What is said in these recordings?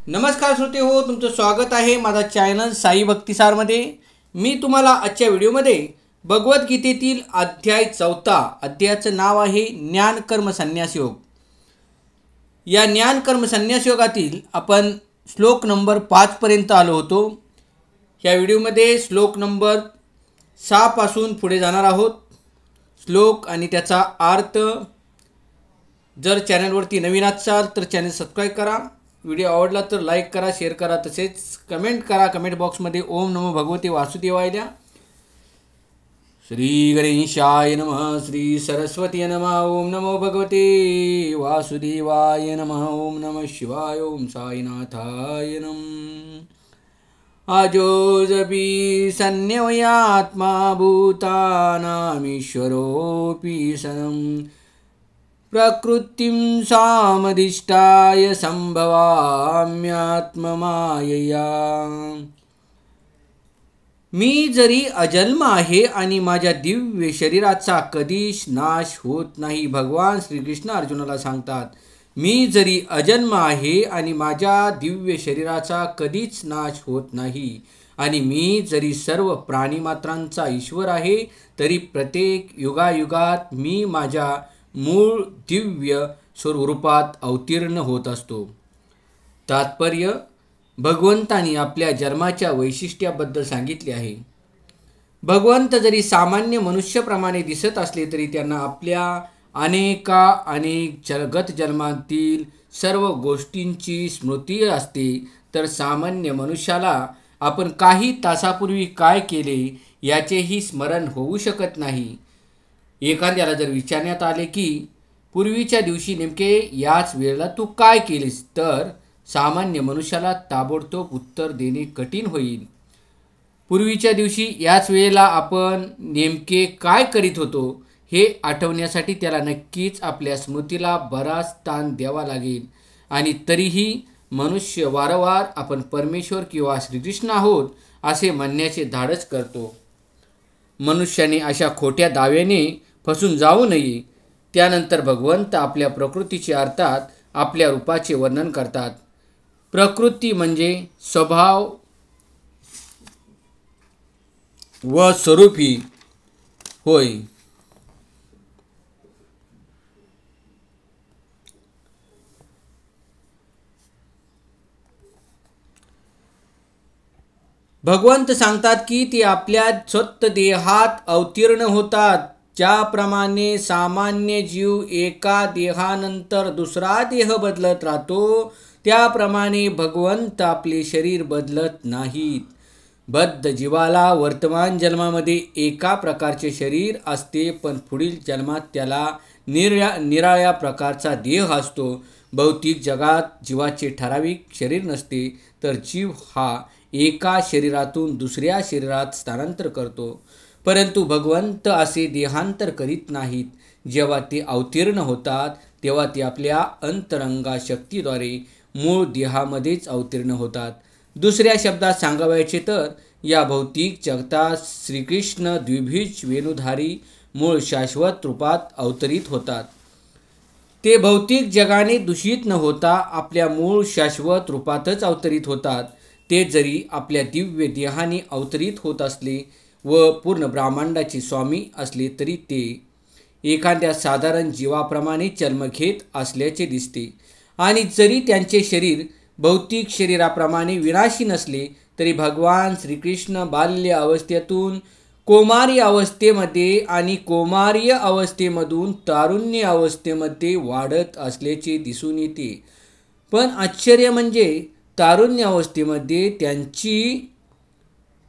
नमस्कार श्रोते हो, तुमचं स्वागत आहे माझा चॅनल साई भक्तिसारमध्ये। मी तुम्हाला आजच्या व्हिडिओमध्ये भगवद्गीतेतील अध्याय 4 अध्यायाचं नाव आहे ज्ञान कर्म संन्यास योग। या ज्ञान कर्म संन्यास योगातील आपण श्लोक नंबर 5 पर्यंत आलो होतो। या व्हिडिओमध्ये श्लोक नंबर 6 पासून पुढे जाणार आहोत। श्लोक आणि त्याचा अर्थ। जर चॅनलवरती नवीन असाल तर चॅनल सबस्क्राइब करा। व्हिडिओ आवडला तर लाईक करा, शेअर करा, तसेच कमेंट करा। कमेंट बॉक्समध्ये ओम नमो भगवते वासुदेवाय द्या। श्री गणेशाय नमः, श्री सरस्वती नमः, ओम नमो भगवते वासुदेवाय नमः, ओम नमः शिवाय, ओम साईनाथाय नमः। आजोजपि सन्न्यवयात्मा भूतानामीश्वरोऽपि सनम् प्रकृतिं सामधिष्ठाय संभवाम्यात्ममायया। मी जरी अजन्म आहे आणि माझ्या दिव्य शरीराचा कधीच नाश होत नाही। भगवान श्रीकृष्ण अर्जुनाला सांगतात, मी जरी अजन्म आहे आणि माझ्या दिव्य शरीराचा कधीच नाश होत नाही, आणि मी जरी सर्व प्राणीमात्रांचा ईश्वर आहे, तरी प्रत्येक युगायुगात मी माझ्या मूळ दिव्य स्वरूपात अवतीर्ण होत असतो। तात्पर्य, भगवंतानी आपल्या जन्माच्या वैशिष्ट्याबद्दल सांगितले आहे। भगवंत जरी सामान्य मनुष्याप्रमाणे दिसत असले तरी त्यांना आपल्या अनेक जगत जन्मातील सर्व गोष्टींची स्मृती असते। तर सामान्य मनुष्याला आपण काही तासापूर्वी काय केले याचेही स्मरण होऊ शकत नाही। एखाद्याला जर विचारण्यात आले की पूर्वीच्या दिवशी नेमके याच वेळेला तू काय केलेस, तर सामान्य मनुष्याला ताबडतोब उत्तर देणे कठीण होईल। पूर्वीच्या दिवशी याच वेळेला आपण नेमके काय करीत होतो हे आठवण्यासाठी त्याला नक्कीच आपल्या स्मृतीला बराच ताण द्यावा लागेल। आणि तरीही मनुष्य वारंवार आपण परमेश्वर किंवा श्रीकृष्ण आहोत असे म्हणण्याचे धाडस करतो। मनुष्याने अशा खोट्या दाव्याने फसून जाऊ नये। त्यानंतर भगवंत आपल्या प्रकृतीचे अर्थात आपल्या रूपाचे वर्णन करतात। प्रकृती म्हणजे स्वभाव व स्वरूप ही होय। भगवंत सांगतात की ते आपल्या स्वतः देहात अवतीर्ण होतात। ज्याप्रमाणे सामान्य जीव एका देहानंतर दुसरा देह बदलत राहतो, त्याप्रमाणे भगवंत आपले शरीर बदलत नाहीत। बद्ध जीवाला वर्तमान जन्मामध्ये एका प्रकारचे शरीर असते, पण पुढील जन्मात त्याला निराळ्या प्रकारचा देह असतो। भौतिक जगात जीवाचे ठराविक शरीर नसते, तर जीव हा एका शरीरातून दुसऱ्या शरीरात स्थानांतर करतो। परंतु भगवंत असे देहांतर करीत नाहीत। जेव्हा ते अवतीर्ण होतात तेव्हा ते आपल्या अंतरंगा शक्तीद्वारे मूळ देहामध्येच अवतीर्ण होतात। दुसऱ्या शब्दात सांगायचे तर या भौतिक जगतात श्रीकृष्ण द्विभुज वेणुधारी मूळ शाश्वत रूपात अवतरित होतात। ते भौतिक जगाने दूषित न होता आपल्या मूळ शाश्वत रूपातच अवतरित होतात। ते जरी आपल्या दिव्य देहाने अवतरित होत असले व पूर्ण ब्रह्मांडाचे स्वामी असले तरी ते एखाद्या साधारण जीवाप्रमाणे जन्म घेत असल्याचे दिसते। आणि जरी त्यांचे शरीर भौतिक शरीराप्रमाणे विनाशी नसले तरी भगवान श्रीकृष्ण बाल्य अवस्थेतून कौमार्य अवस्थेमध्ये आणि कौमार्य अवस्थेमधून तारुण्य अवस्थेमध्ये वाढत असल्याचे दिसून येते। पण आश्चर्य म्हणजे तारुण्य अवस्थेमध्ये त्यांची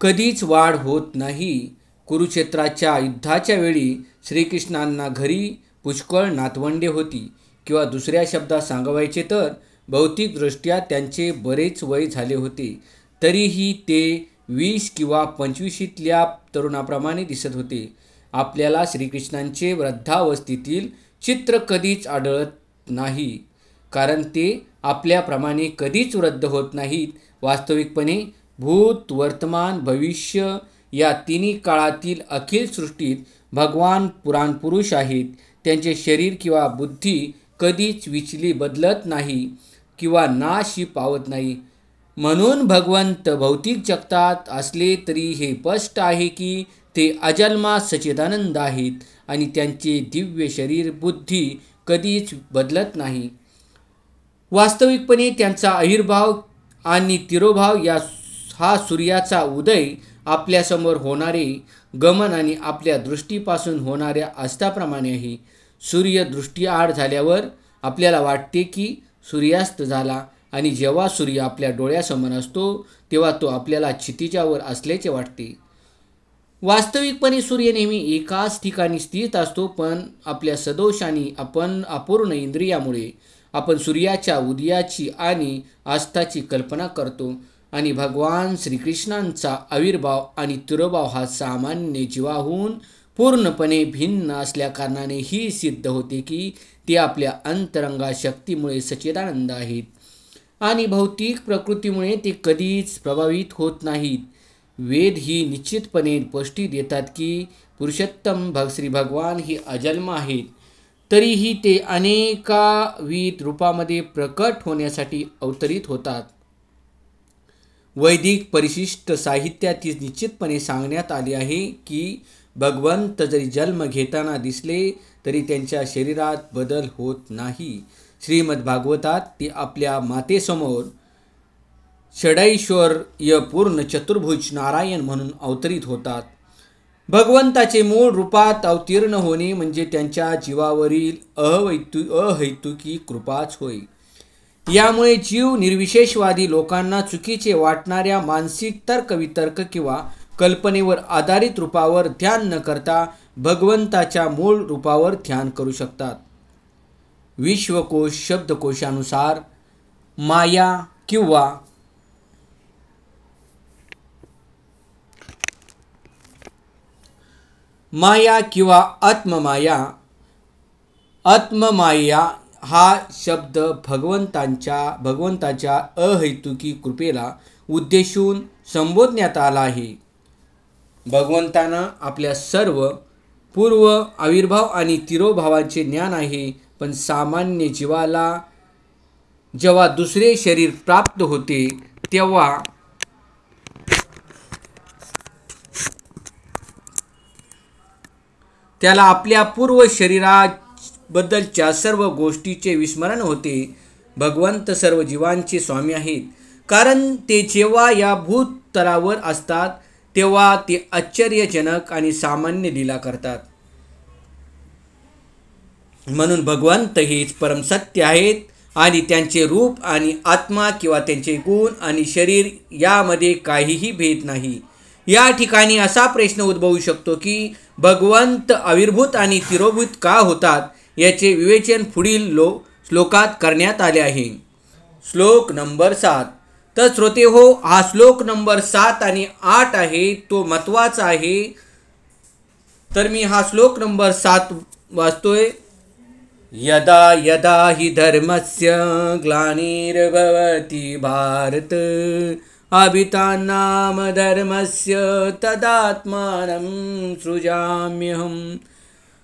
कधीच वाढ होत नाही। कुरुक्षेत्राच्या युद्धाच्या वेळी श्रीकृष्णांना घरी पुष्कळ नातवंडे होती, किंवा दुसऱ्या शब्दात सांगायचे तर भौतिकदृष्ट्या त्यांचे बरेच वय झाले होते, तरीही ते 20 किंवा 25ल्या तरुणाप्रमाणे दिसत होते। आपल्याला श्रीकृष्णांचे वृद्धावस्थेतील चित्र कधीच आढळत नाही, कारण ते आपल्याप्रमाणे कधीच वृद्ध होत नाहीत। वास्तविकपणे भूत, वर्तमान, भविष्य या तिन्ही काळातील अखिल सृष्टीत भगवान पुराणपुरुष आहेत। त्यांचे शरीर किंवा बुद्धी कधीच विचली बदलत नाही किंवा नाश ही पावत नाही। म्हणून भगवंत भौतिक जगतात असले तरी हे स्पष्ट आहे की ते अजन्मा सच्चिदानंद आहेत आणि त्यांचे दिव्य शरीर बुद्धी कधीच बदलत नाही. वास्तविकपणे त्यांचा आविर्भाव आणि तिरोभाव हा सूर्याचा उदय, आपल्यासमोर होणारे गमन आणि आपल्या दृष्टीपासून होणाऱ्या अस्ताप्रमाणे आहे. सूर्य दृष्टीआड झाल्यावर आपल्याला वाटते की सूर्यास्त झाला आणि जेव्हा सूर्य आपल्या डोळ्यासमोर असतो तेव्हा तो आपल्याला क्षितिजावर असल्याचे वाटते. वास्तविकपणे सूर्य नेहमी एकाच ठिकाणी स्थित असतो, पण आपल्या सदोषाने आपण अपूर्ण इंद्रियामुळे आपण सूर्याच्या उदयाची आणि अस्ताची कल्पना करतो आणि भगवान श्रीकृष्णांचा आविर्भाव आणि तिरोभाव हा सामान्य जीवाहून पूर्णपणे भिन्न असल्याकारणाने ही सिद्ध होते की ते आपल्या अंतरंगा शक्तीमुळे सच्चिदानंद आहेत आणि भौतिक प्रकृतीमुळे ते कधीच प्रभावित होत नाहीत. वेद ही निश्चितपणे पुष्टी देतात की पुरुषोत्तम श्री भगवान ही अजन्म आहेत, तरीही ते अनेकाविध रूपामध्ये प्रकट होण्यासाठी अवतरित होतात. वैदिक परिशिष्ट साहित्यात निश्चितपणे सांगण्यात आले आहे की भगवंत जरी जन्म घेताना दिसले तरी त्यांच्या शरीरात बदल होत नाही. श्रीमद भागवतात ते आपल्या मातेसमोर षडैश्वर्य पूर्ण चतुर्भुज नारायण म्हणून अवतरित होतात. भगवंताचे मूळ रूपात अवतीर्ण होणे म्हणजे त्यांच्या जीवावरील अहैतुकी कृपाच होय. यामुळे जीव निर्विशेषवादी लोकांना चुकीचे वाटणाऱ्या मानसिक तर्कवितर्क किंवा कल्पनेवर आधारित रूपावर ध्यान न करता भगवंताच्या मूळ रूपावर ध्यान करू शकतात. विश्वकोश शब्दकोशानुसार माया किंवा आत्ममाया हा शब्द भगवंताच्या अहैतुकी कृपेला उद्देशून संबोधण्यात आला आहे. भगवंतांना आपल्या सर्व पूर्व आविर्भाव आणि तिरोभावांचे ज्ञान आहे, पण सामान्य जीवाला जेव्हा दुसरे शरीर प्राप्त होते तेव्हा त्याला आपल्या पूर्व शरीराबद्दलच्या सर्व गोष्टीचे विस्मरण होते. भगवंत सर्व जीवांचे स्वामी आहेत, कारण ते जेव्हा या भूतलावर असतात तेव्हा ते आश्चर्यजनक आणि सामान्य लीला करतात. म्हणून भगवंत हेच परमसत्य आहेत आणि त्यांचे रूप आणि आत्मा किंवा त्यांचे गुण आणि शरीर यामध्ये काहीही भेद नाही. या ठिकाणी असा प्रश्न उद्भवू शकतो की भगवंत आविर्भूत आणि तिरोभूत का होतात, याचे विवेचन पुढील श्लोकात करण्यात आले आहे. श्लोक नंबर 7. तर श्रोते हो, हा श्लोक नंबर 7 आणि 8 आहे तो महत्त्वाचा आहे. तर मी हा श्लोक नंबर 7 वाचतोय. यदा यदा हि धर्मस्य ग्लानिर्भवति भारत अभितानाम धर्मस्य तदात्मानं सृजाम्यहम.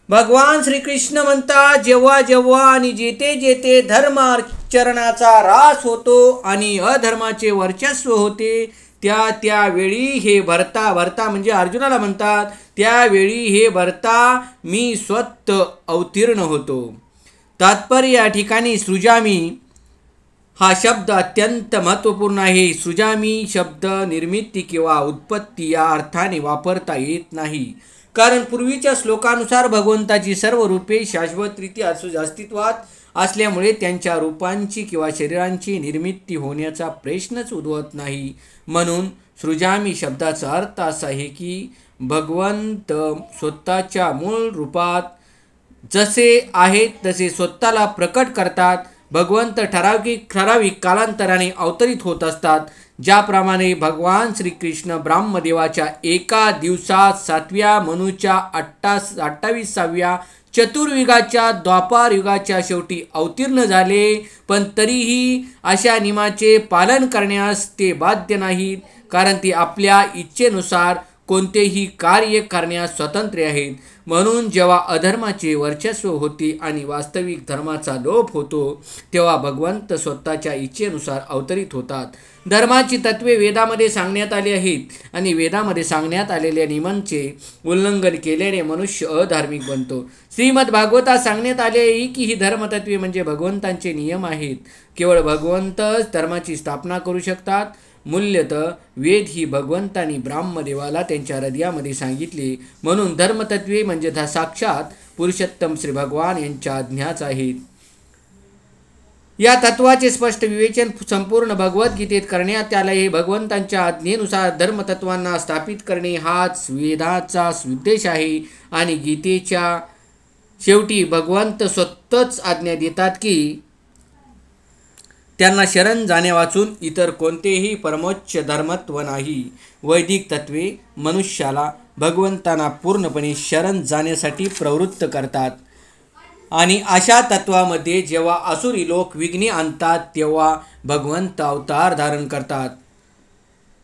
भगवान श्रीकृष्ण म्हणतात, जेव्हा जेव्हा आणि जेथे जेथे धर्माचरणाचा ह्रास होतो आणि अधर्माचे वर्चस्व होते त्यावेळी हे भरता म्हणजे अर्जुनाला म्हणतात, त्यावेळी हे भरता मी स्वतः अवतीर्ण होतो. तात्पर्य या ठिकाणी सृजामी हा शब्द अत्यंत महत्त्वपूर्ण आहे. सृजामी शब्द निर्मिती किंवा उत्पत्ती या अर्थाने वापरता येत नाही, कारण पूर्वीच्या श्लोकानुसार भगवंताची सर्व रूपे शाश्वतरीत्या अस्तित्वात असल्यामुळे त्यांच्या रूपांची किंवा शरीरांची निर्मिती होण्याचा प्रश्नच उद्भवत नाही. म्हणून सृजामी शब्दाचा अर्थ असा आहे की भगवंत स्वतःच्या मूळ रूपात जसे आहेत तसे स्वतःला प्रकट करतात. भगवंत ठराविक कालांतराने अवतरित होत असतात. ज्याप्रमाणे भगवान श्रीकृष्ण ब्रह्मदेवाच्या एका दिवसात 7व्या मनूच्या 28व्या चतुर्युगाच्या द्वापार युगाच्या शेवटी अवतीर्ण झाले, पण तरीही अशा नियमाचे पालन करण्यास ते बाध्य नाहीत, कारण ते आपल्या इच्छेनुसार कोणतेही कार्य करण्यास स्वतंत्र आहेत. म्हणून जेव्हा अधर्माचे वर्चस्व होते आणि वास्तविक धर्माचा लोप होतो तेव्हा भगवंत स्वतःच्या इच्छेनुसार अवतरित होतात. धर्माची तत्वे वेदामध्ये सांगण्यात आली आहेत आणि वेदामध्ये सांगण्यात आलेल्या नियमांचे उल्लंघन केल्याने मनुष्य अधार्मिक बनतो. श्रीमद भागवतात सांगण्यात आले आहे की ही धर्मतत्वे म्हणजे भगवंतांचे नियम आहेत. केवळ भगवंतच धर्माची स्थापना करू शकतात. मूल्यतः वेद ही भगवंतांनी ब्राह्मदेवाला त्यांच्या हृदयामध्ये सांगितले. म्हणून धर्मतत्वे म्हणजे साक्षात पुरुषोत्तम श्री भगवान यांच्या आज्ञाच आहेत. या तत्वाचे स्पष्ट विवेचन संपूर्ण भगवद्गीतेत करण्यात आले आहे. भगवंतांच्या आज्ञेनुसार धर्मतत्वांना स्थापित करणे हाच वेदाचा उद्देश आहे. आणि गीतेच्या शेवटी भगवंत स्वतःच आज्ञा देतात की त्यांना शरण जाण्यावाचून इतर कोणतेही परमोच्च धर्मत्व नाही. वैदिक तत्वे मनुष्याला भगवंतांना पूर्णपणे शरण जाण्यासाठी प्रवृत्त करतात. आणि अशा तत्वामध्ये जेव्हा आसुरी लोक विघ्ने आणतात तेव्हा भगवंत अवतार धारण करतात.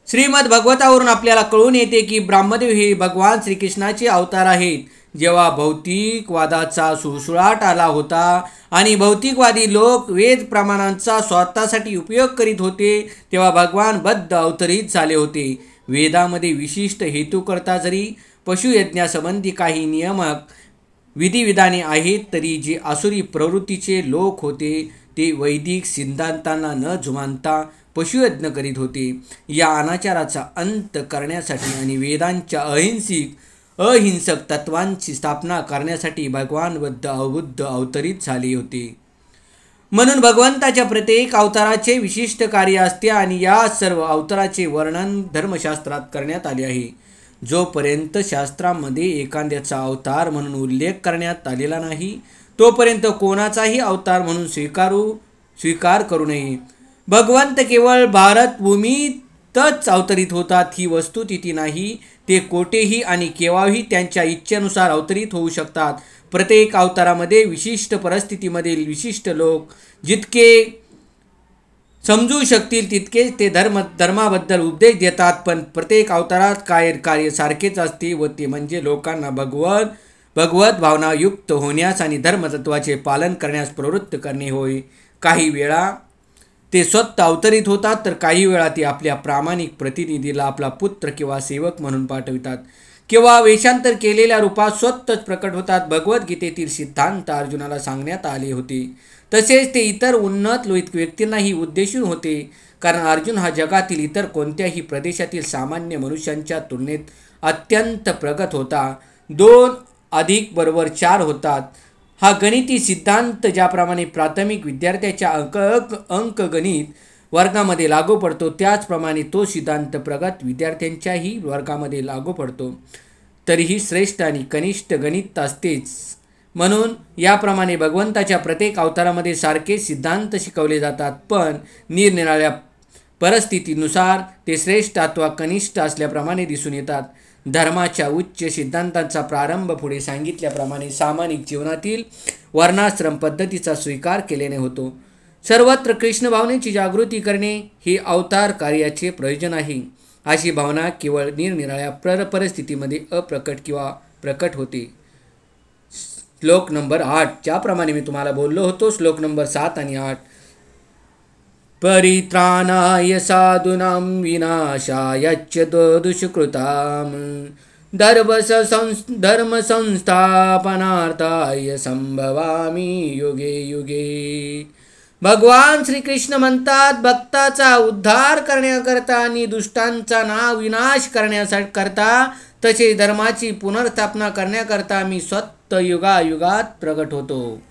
श्रीमद भागवतावरून आपल्याला कळून येते की ब्रह्मदेव हे भगवान श्रीकृष्णाचे अवतार आहेत. जेव्हा भौतिकवादाचा सुळसुळाट आला होता आणि भौतिकवादी लोक वेद प्रमाणांचा स्वतःसाठी उपयोग करीत होते तेव्हा भगवान बद्ध अवतरित झाले होते. वेदामध्ये विशिष्ट हेतूकरता जरी पशुयज्ञासंबंधी काही नियामक विधिविधाने आहेत तरी जे आसुरी प्रवृत्तीचे लोक होते ते वैदिक सिद्धांतांना न जुमानता पशुयज्ञ करीत होते. या अनाचाराचा अंत करण्यासाठी आणि वेदांच्या अहिंसक तत्वांची स्थापना करण्यासाठी भगवान बुद्ध अवतरित झाले होते. म्हणून भगवंताच्या प्रत्येक अवताराचे विशिष्ट कार्य असते आणि या सर्व अवताराचे वर्णन धर्मशास्त्रात करण्यात आले आहे. जोपर्यंत शास्त्रामध्ये एखाद्याचा अवतार म्हणून उल्लेख करण्यात आलेला नाही तोपर्यंत कोणाचाही अवतार म्हणून स्वीकार करू नये. भगवंत केवळ भारतभूमीतच अवतरित होतात ही वस्तुस्थिती नाही. ते कोठेही आणि केव्हाही त्यांच्या इच्छेनुसार अवतरित होऊ शकतात. प्रत्येक अवतारामध्ये विशिष्ट परिस्थितीमधील विशिष्ट लोक जितके समजू शकतील तितकेच ते धर्माबद्दल उपदेश देतात. पण प्रत्येक अवतारात कार्य सारखेच असते व ते म्हणजे लोकांना भगवत भावना युक्त होण्यास आणि धर्मतत्वाचे पालन करण्यास प्रवृत्त करणे होय. काही वेळा ते स्वतः अवतरित होतात तर काही वेळा ते आपल्या प्रामाणिक प्रतिनिधीला आपला पुत्र किंवा सेवक म्हणून पाठवितात किंवा वेषांतर केलेल्या रूपात स्वतःच प्रकट होतात. भगवद्गीतेतील सिद्धांत अर्जुनाला सांगण्यात आले होते तसेच ते इतर उन्नत व्यक्तींनाही उद्देशून होते. कारण अर्जुन हा जगातील इतर कोणत्याही प्रदेशातील सामान्य मनुष्यांच्या तुलनेत अत्यंत प्रगत होता. 2+4 होतात हा गणिती सिद्धांत ज्याप्रमाणे प्राथमिक विद्यार्थ्याच्या अंकगणित वर्गामध्ये लागू पडतो त्याचप्रमाणे तो सिद्धांत प्रगत विद्यार्थ्यांच्याही वर्गामध्ये लागू पडतो. तरीही श्रेष्ठ आणि कनिष्ठ गणित असतेच. म्हणून याप्रमाणे भगवंताच्या प्रत्येक अवतारामध्ये सारखेच सिद्धांत शिकवले जातात पण निरनिराळ्या परिस्थितीनुसार ते श्रेष्ठ अथवा कनिष्ठ असल्याप्रमाणे दिसून येतात. धर्माच्या उच्च सिद्धांतांचा प्रारंभ पुढे सांगितल्याप्रमाणे सामाजिक जीवनातील वर्णाश्रम पद्धतीचा स्वीकार केल्याने होतो. सर्वत्र कृष्ण भावनेची जागृती करणे हे अवतार कार्याचे प्रयोजन आहे. अशी भावना केवळ निरनिराळ्या परिस्थितीमध्ये अप्रकट किंवा प्रकट होते. श्लोक नंबर 8 ज्याप्रमाणे मी तुम्हाला बोललो होतो श्लोक नंबर 7 आणि 8 परित्राणाय साधूनां विनाशायच दुष्कृतां धर्मसंस्थापनार्थाय संभवामि युगे युगे. भगवान श्रीकृष्ण म्हणतात भक्ताचा उद्धार करण्याकरता आणि दुष्टांचा विनाश करण्याकरता तसेच धर्माची पुनर्स्थापना करण्याकरता मी स्वतः युगायुगात प्रगट होतो.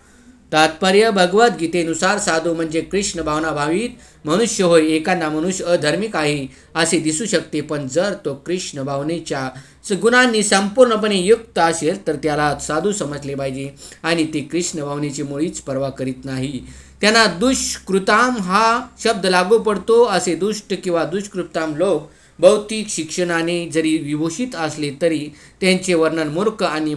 तात्पर्य भगवद्गीतेनुसार साधू म्हणजे कृष्ण भावना भावित मनुष्य होय. एखादा मनुष्य अधार्मिक आहे असे दिसू शकते पण जर तो कृष्ण भावनेच्या गुणांनी संपूर्णपणे युक्त असेल तर त्याला साधू समजले पाहिजे आणि ते कृष्ण भावनेची मुळीच पर्वा करीत नाही. त्यांना दुष्कृताम हा शब्द लागू पडतो. असे दुष्ट किंवा दुष्कृताम लोक भौतिक शिक्षणाने जरी विभूषित असले तरी त्यांचे वर्णन मूर्ख आणि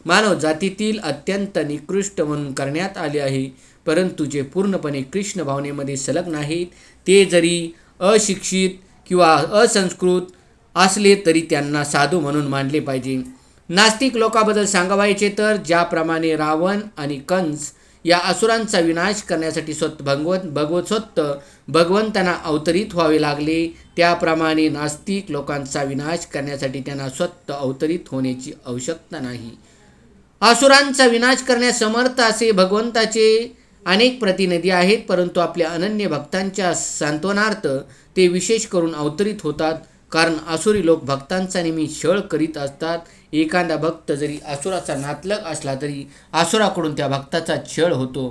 मानव जातीतील अत्यंत निकृष्ट म्हणून करण्यात आले आहे. परंतु जे पूर्णपणे कृष्ण भावनेमध्ये संलग्न नाहीत ते जरी अशिक्षित किंवा असंस्कृत असले तरी त्यांना साधू म्हणून मानले पाहिजे. नास्तिक लोकांबद्दल सांगायचे तर ज्याप्रमाणे रावण आणि कंस या असुरांचा विनाश करण्यासाठी स्वतः भगवंतांना अवतरित व्हावे लागले, त्याप्रमाणे नास्तिक लोकांचा विनाश करण्यासाठी त्यांना स्वतः अवतरित होण्याची आवश्यकता नाही. असुरांचा विनाश करण्यास समर्थ असे भगवंताचे अनेक प्रतिनिधी आहेत, परंतु आपल्या अनन्य भक्तांच्या सांत्वनार्थ ते विशेष करून अवतरित होतात. कारण असुरी लोक भक्तांचा नेहमी छळ करीत असतात. एखादा भक्त जरी असुराचा नातलग असला तरी असुराकडून त्या भक्ताचा छळ होतो.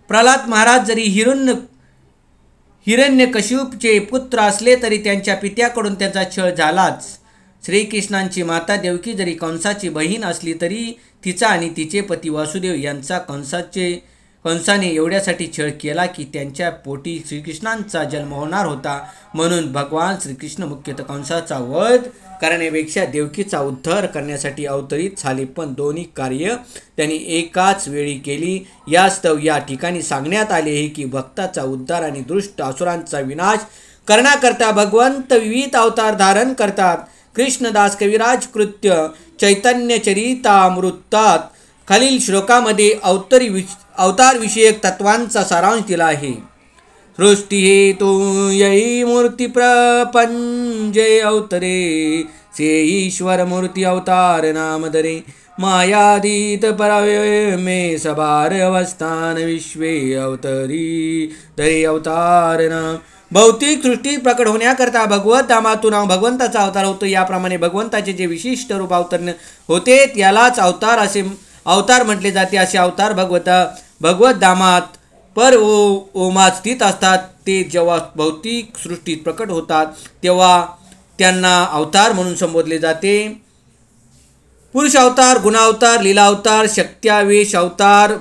प्रल्हाद महाराज जरी हिरण्यकशिपूचे पुत्र असले तरी त्यांच्या पित्याकडून त्यांचा छळ झालाच. श्रीकृष्णांची माता देवकी जरी कंसाची बहीण असली तरी तिचा आणि तिचे पती वासुदेव यांचा कंसाने एवढ्यासाठी छळ केला की त्यांच्या पोटी श्रीकृष्णांचा जन्म होणार होता. म्हणून भगवान श्रीकृष्ण मुख्यतः कंसाचा वध करण्यापेक्षा देवकीचा उद्धार करण्यासाठी अवतरित झाले, पण दोन्ही कार्य त्यांनी एकाच वेळी केली. यास्तव या ठिकाणी सांगण्यात आले आहे की भक्ताचा उद्धार आणि दुष्ट असुरांचा विनाश करण्याकरता भगवंत विविध अवतार धारण करतात. कृष्णदास कविराज कृत्य चैतन्य चरितामृतात खालील श्लोकामध्ये अवतार विषयक तत्वांचा सारांश दिला आहे. सृष्टी हेतु यही मूर्ति प्रपंचे अवतरे से ईश्वर मूर्ति अवतार नाम धरे मायादीत परव्यय में सबार अवस्थान विश्वे अवतरी धरे अवतार नाम. भौतिक सृष्टी प्रकट होण्याकरता भगवत धामातून भगवंताचा अवतार होतो. याप्रमाणे भगवंताचे जे विशिष्ट रूप अवतरण होते त्यालाच अवतार म्हटले जाते. असे अवतार भगवत धामात पर ओमात स्थित असतात. ते जेव्हा भौतिक सृष्टीत प्रकट होतात तेव्हा त्यांना अवतार म्हणून संबोधले जाते. पुरुष अवतार, गुणावतार, लीलावतार, शक्त्यावेश अवतार,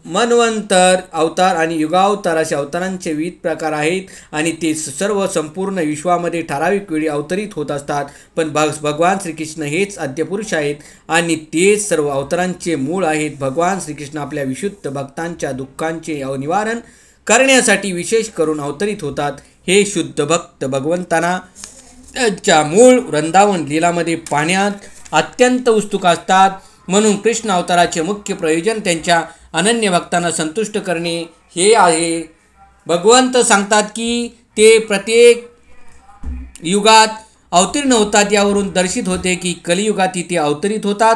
मन्वंतर अवतार आणि युगावतार अशा अवतारांचे विविध प्रकार आहेत आणि ते सर्व संपूर्ण विश्वामध्ये ठराविक वेळी अवतरित होत असतात. पण भगवान श्रीकृष्ण हेच आद्यपुरुष आहेत आणि तेच सर्व अवतारांचे मूळ आहेत. भगवान श्रीकृष्ण आपल्या विशुद्ध भक्तांच्या दुःखांचे निवारण करण्यासाठी विशेष करून अवतरित होतात. हे शुद्ध भक्त भगवंतांना त्यांच्या मूळ वृंदावन लीलामध्ये पाहण्यात अत्यंत उत्सुक असतात. म्हणून कृष्ण अवताराचे मुख्य प्रयोजन त्यांच्या अनन्य भक्तांना संतुष्ट करणे हे आहे. भगवंत सांगतात की ते प्रत्येक युगात अवतीर्ण होतात. यावरून दर्शित होते की कलियुगात ते अवतरित होतात.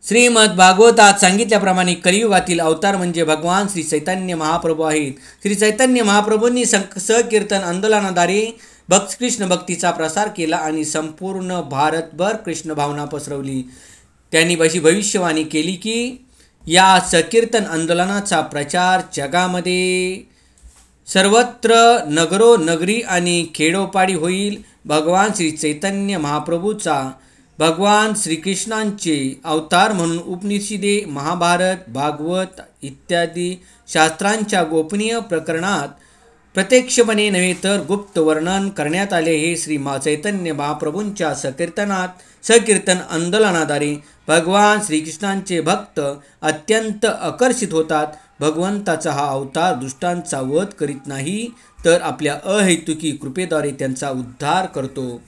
श्रीमद भागवतात सांगितल्याप्रमाणे कलियुगातील अवतार म्हणजे भगवान श्री चैतन्य महाप्रभू आहेत. श्री चैतन्य महाप्रभूंनी सहकीर्तन आंदोलनाद्वारे कृष्ण भक्तीचा प्रसार केला आणि संपूर्ण भारतभर कृष्ण भावना पसरवली. त्यांनी अशी भविष्यवाणी केली की या संकीर्तन आंदोलनाचा प्रचार जगामध्ये सर्वत्र नगरोनगरी आणि खेडोपाडी होईल. भगवान श्री चैतन्य महाप्रभूचा भगवान श्रीकृष्णांचे अवतार म्हणून उपनिषदे, महाभारत, भागवत इत्यादी शास्त्रांच्या गोपनीय प्रकरणात प्रत्यक्षपणे नव्हे तर गुप्त वर्णन करण्यात आले. हे श्री चैतन्य महाप्रभूंच्या संकीर्तन आंदोलनाद्वारे भगवान श्रीकृष्णांचे भक्त अत्यंत आकर्षित होतात. भगवंताचा हा अवतार दुष्टांचा वध करीत नाही तर आपल्या अहेतुकी कृपेद्वारे त्यांचा उद्धार करतो.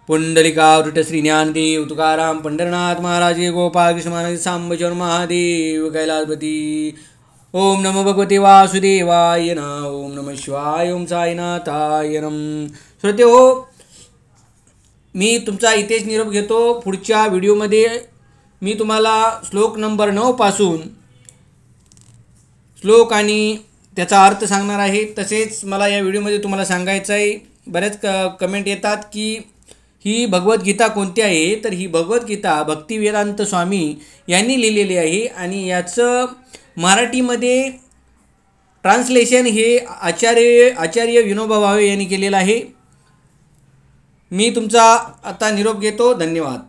पुंडलिकावृत श्री ज्ञानदेव तुकाराम पंढरनाथ महाराज गोपाळ कृष्ण महाराज सांबचरण महादेव कैलासपती. ओम नमो भगवते वासुदेवाय नमः. ओम नमः शिवाय. ओम साईनाथाय नमः. श्रोते हो, मी तुमचा इथेच निरोप घेतो. पुढच्या व्हिडिओमध्ये मी तुम्हाला श्लोक नंबर 9 पासून श्लोक आणि त्याचा अर्थ सांगणार आहे. तसेच मला या व्हिडिओमध्ये तुम्हाला सांगायचं आहे, बरेच कमेंट येतात की ही भगवद्गीता कोणती आहे. तर ही भगवद्गीता भक्तिवेदांत स्वामी यांनी लिहिलेली आहे आणि याचं मराठीमध्ये ट्रान्सलेशन हे आचार्य विनोबा भावे यांनी केलेलं आहे. मी तुमचा आता निरोप घेतो. धन्यवाद.